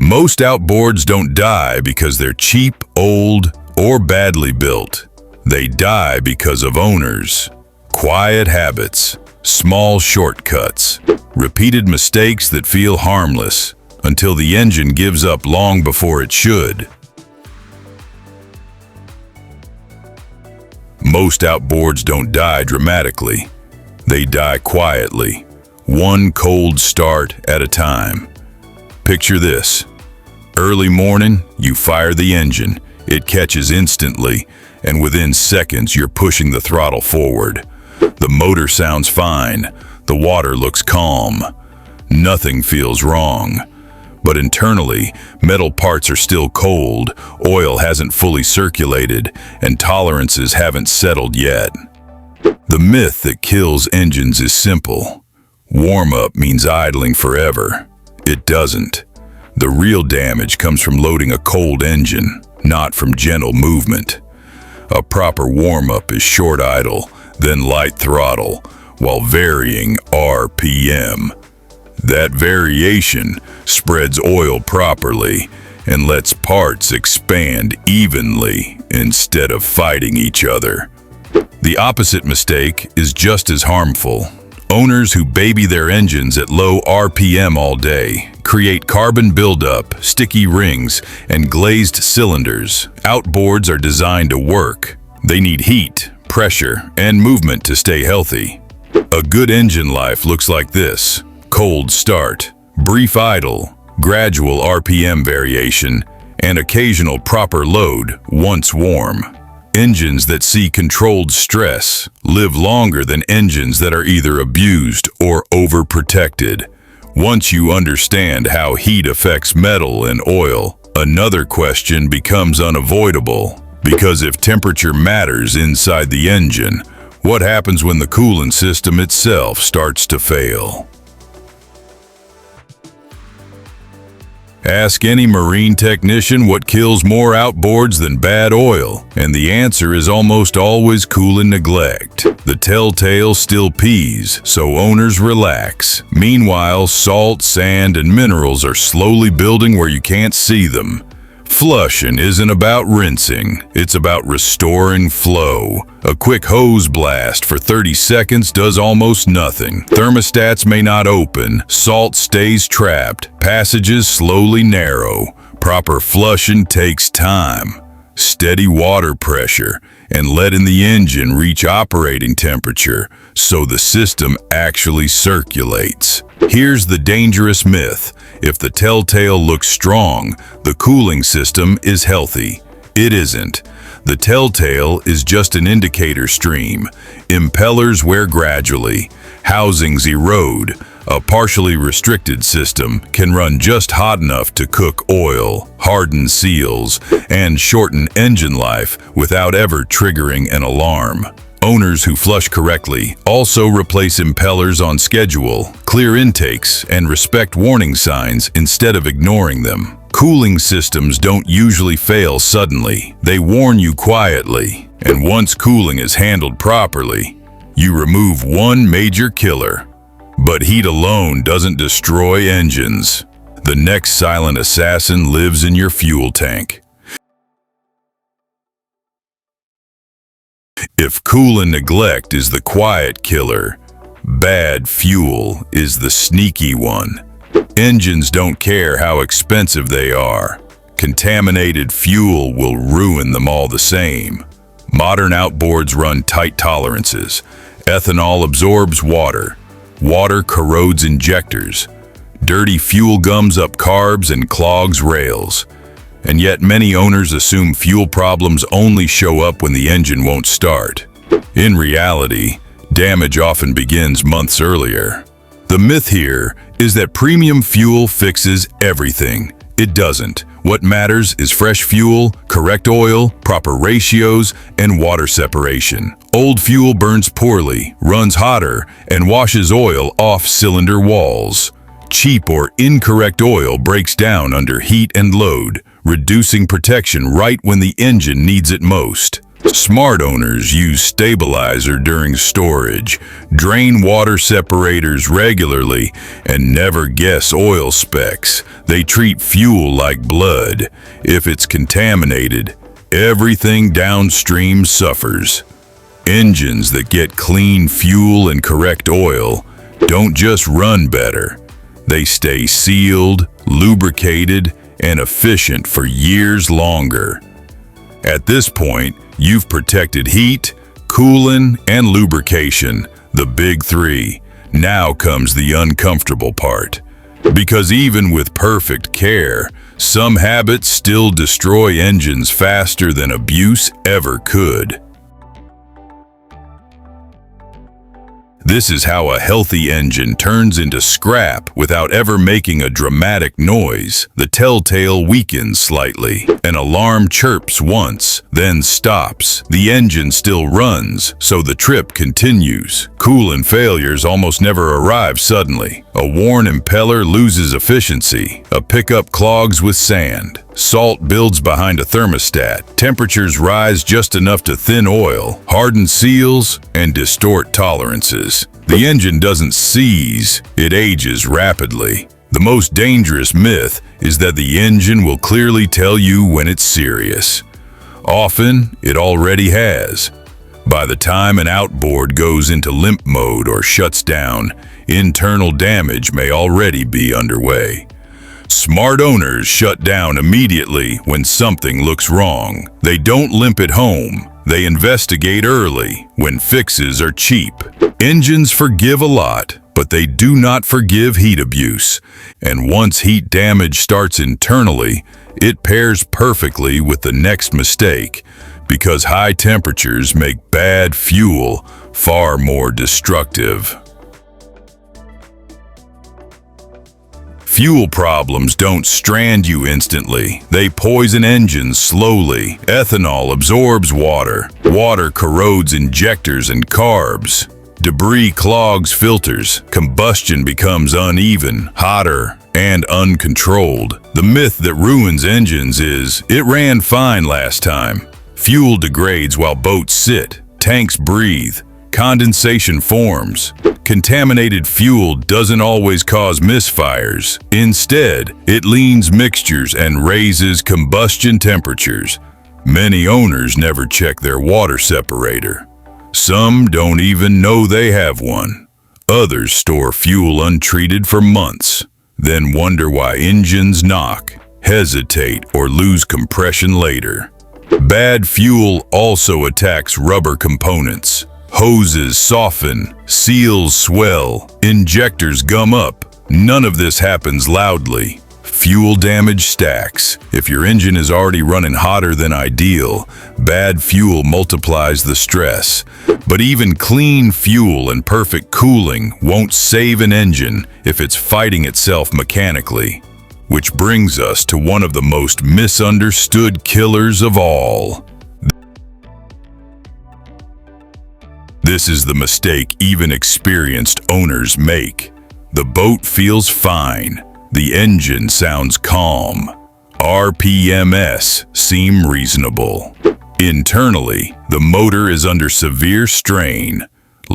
Most outboards don't die because they're cheap, old, or badly built. They die because of owners, quiet habits, small shortcuts, repeated mistakes that feel harmless until the engine gives up long before it should. Most outboards don't die dramatically. They die quietly, one cold start at a time. Picture this. Early morning, you fire the engine. It catches instantly, and within seconds you're pushing the throttle forward. The motor sounds fine. The water looks calm. Nothing feels wrong. But internally, metal parts are still cold, oil hasn't fully circulated, and tolerances haven't settled yet. The myth that kills engines is simple. Warm-up means idling forever. It doesn't. The real damage comes from loading a cold engine, not from gentle movement. A proper warm-up is short idle, then light throttle, while varying RPM. That variation spreads oil properly and lets parts expand evenly instead of fighting each other. The opposite mistake is just as harmful. Owners who baby their engines at low RPM all day create carbon buildup, sticky rings, and glazed cylinders. Outboards are designed to work. They need heat, pressure, and movement to stay healthy. A good engine life looks like this: cold start, brief idle, gradual RPM variation, and occasional proper load once warm. Engines that see controlled stress live longer than engines that are either abused or overprotected. Once you understand how heat affects metal and oil, another question becomes unavoidable. Because if temperature matters inside the engine, what happens when the coolant system itself starts to fail? Ask any marine technician what kills more outboards than bad oil, and the answer is almost always coolant neglect. The telltale still pees, so owners relax. Meanwhile, salt, sand, and minerals are slowly building where you can't see them. Flushing isn't about rinsing, it's about restoring flow. A quick hose blast for 30 seconds does almost nothing. Thermostats may not open, salt stays trapped, passages slowly narrow. Proper flushing takes time, steady water pressure, and letting the engine reach operating temperature so the system actually circulates. Here's the dangerous myth. If the telltale looks strong, the cooling system is healthy. It isn't. The telltale is just an indicator stream. Impellers wear gradually. Housings erode. A partially restricted system can run just hot enough to cook oil, harden seals, and shorten engine life without ever triggering an alarm. Owners who flush correctly also replace impellers on schedule, clear intakes, and respect warning signs instead of ignoring them. Cooling systems don't usually fail suddenly. They warn you quietly. And once cooling is handled properly, you remove one major killer. But heat alone doesn't destroy engines. The next silent assassin lives in your fuel tank. If coolant neglect is the quiet killer, bad fuel is the sneaky one. Engines don't care how expensive they are. Contaminated fuel will ruin them all the same. Modern outboards run tight tolerances. Ethanol absorbs water. Water corrodes injectors. Dirty fuel gums up carbs and clogs rails. And yet many owners assume fuel problems only show up when the engine won't start. In reality, damage often begins months earlier. The myth here is that premium fuel fixes everything. It doesn't. What matters is fresh fuel, correct oil, proper ratios, and water separation. Old fuel burns poorly, runs hotter, and washes oil off cylinder walls. Cheap or incorrect oil breaks down under heat and load, reducing protection right when the engine needs it most. Smart owners use stabilizer during storage, drain water separators regularly, and never guess oil specs. They treat fuel like blood. If it's contaminated, everything downstream suffers. Engines that get clean fuel and correct oil don't just run better. They stay sealed, lubricated, and efficient for years longer. At this point, you've protected heat, coolant, and lubrication, the big three. Now comes the uncomfortable part. Because even with perfect care, some habits still destroy engines faster than abuse ever could. This is how a healthy engine turns into scrap without ever making a dramatic noise. The telltale weakens slightly. An alarm chirps once, then stops. The engine still runs, so the trip continues. Coolant failures almost never arrive suddenly. A worn impeller loses efficiency. A pickup clogs with sand. Salt builds behind a thermostat. Temperatures rise just enough to thin oil, harden seals, and distort tolerances. The engine doesn't seize, it ages rapidly. The most dangerous myth is that the engine will clearly tell you when it's serious. Often, it already has. By the time an outboard goes into limp mode or shuts down, internal damage may already be underway. Smart owners shut down immediately when something looks wrong. They don't limp it home. They investigate early when fixes are cheap. Engines forgive a lot, but they do not forgive heat abuse. And once heat damage starts internally, it pairs perfectly with the next mistake, because high temperatures make bad fuel far more destructive. Fuel problems don't strand you instantly. They poison engines slowly. Ethanol absorbs water. Water corrodes injectors and carbs. Debris clogs filters. Combustion becomes uneven, hotter, and uncontrolled. The myth that ruins engines is, it ran fine last time. Fuel degrades while boats sit. Tanks breathe. Condensation forms. Contaminated fuel doesn't always cause misfires. Instead, it leans mixtures and raises combustion temperatures. Many owners never check their water separator. Some don't even know they have one. Others store fuel untreated for months, then wonder why engines knock, hesitate, or lose compression later. Bad fuel also attacks rubber components. Hoses soften, seals swell, injectors gum up. None of this happens loudly. Fuel damage stacks. If your engine is already running hotter than ideal, bad fuel multiplies the stress. But even clean fuel and perfect cooling won't save an engine if it's fighting itself mechanically. Which brings us to one of the most misunderstood killers of all. This is the mistake even experienced owners make. The boat feels fine. The engine sounds calm. RPMs seem reasonable. Internally, the motor is under severe strain.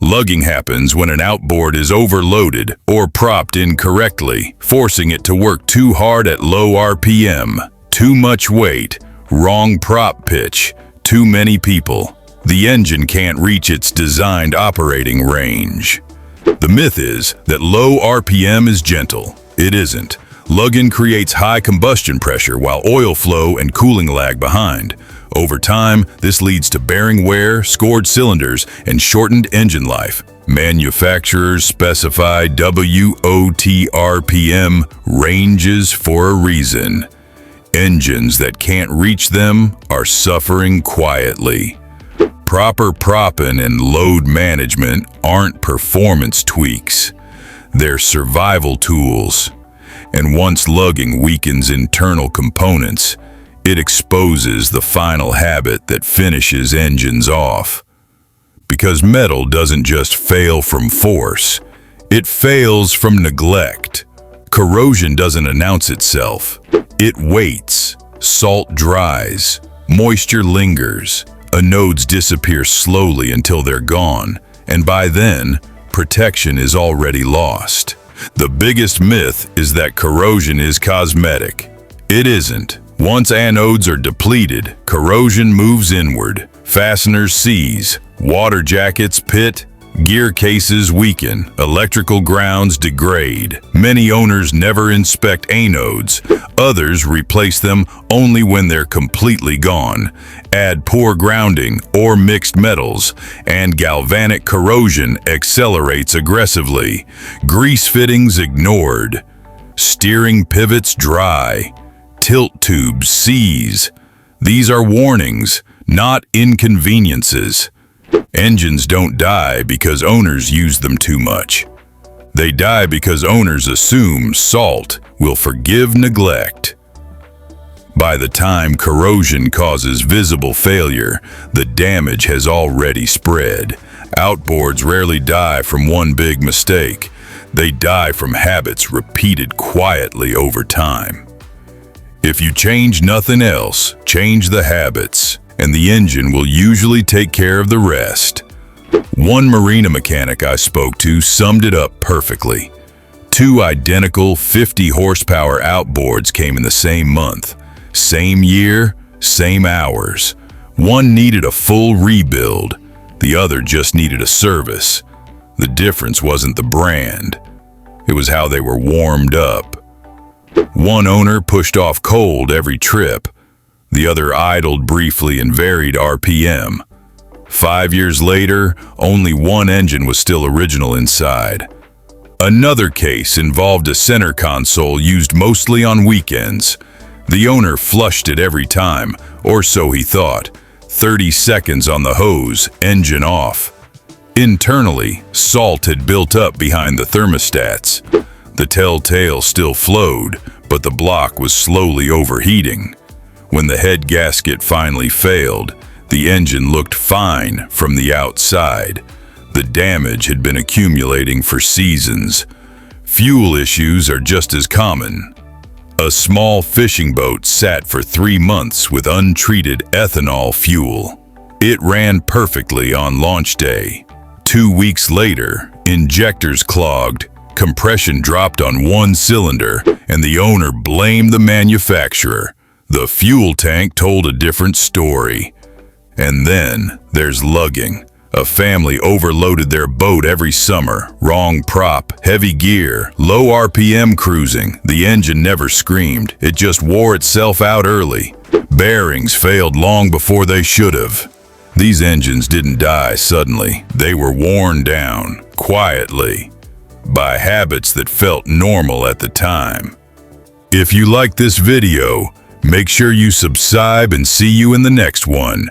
Lugging happens when an outboard is overloaded or propped incorrectly, forcing it to work too hard at low RPM. Too much weight, wrong prop pitch, too many people. The engine can't reach its designed operating range. The myth is that low RPM is gentle. It isn't. Lugging creates high combustion pressure while oil flow and cooling lag behind. Over time, this leads to bearing wear, scored cylinders, and shortened engine life. Manufacturers specify WOT RPM ranges for a reason. Engines that can't reach them are suffering quietly. Proper propping and load management aren't performance tweaks. They're survival tools. And once lugging weakens internal components, it exposes the final habit that finishes engines off. Because metal doesn't just fail from force, it fails from neglect. Corrosion doesn't announce itself. It waits. Salt dries. Moisture lingers. Anodes disappear slowly until they're gone, and by then, protection is already lost. The biggest myth is that corrosion is cosmetic. It isn't. Once anodes are depleted, corrosion moves inward. Fasteners seize, water jackets pit, gear cases weaken, electrical grounds degrade. Many owners never inspect anodes. Others replace them only when they're completely gone. Add poor grounding or mixed metals, and galvanic corrosion accelerates aggressively. Grease fittings ignored. Steering pivots dry. Tilt tubes seize. These are warnings, not inconveniences. Engines don't die because owners use them too much. They die because owners assume salt will forgive neglect. By the time corrosion causes visible failure, the damage has already spread. Outboards rarely die from one big mistake. They die from habits repeated quietly over time. If you change nothing else, change the habits, and the engine will usually take care of the rest. One marina mechanic I spoke to summed it up perfectly. 2 identical 50-horsepower outboards came in the same month. Same year, same hours. One needed a full rebuild, the other just needed a service. The difference wasn't the brand. It was how they were warmed up. One owner pushed off cold every trip. The other idled briefly and varied RPM. 5 years later, only one engine was still original inside. Another case involved a center console used mostly on weekends. The owner flushed it every time, or so he thought. 30 seconds on the hose, engine off. Internally, salt had built up behind the thermostats. The telltale still flowed, but the block was slowly overheating. When the head gasket finally failed, the engine looked fine from the outside. The damage had been accumulating for seasons. Fuel issues are just as common. A small fishing boat sat for 3 months with untreated ethanol fuel. It ran perfectly on launch day. 2 weeks later, injectors clogged, compression dropped on one cylinder, and the owner blamed the manufacturer. The fuel tank told a different story. And then there's lugging. A family overloaded their boat every summer. Wrong prop, heavy gear, low RPM cruising. The engine never screamed. It just wore itself out early. Bearings failed long before they should have. These engines didn't die suddenly. They were worn down, quietly, by habits that felt normal at the time. If you like this video, make sure you subscribe and see you in the next one.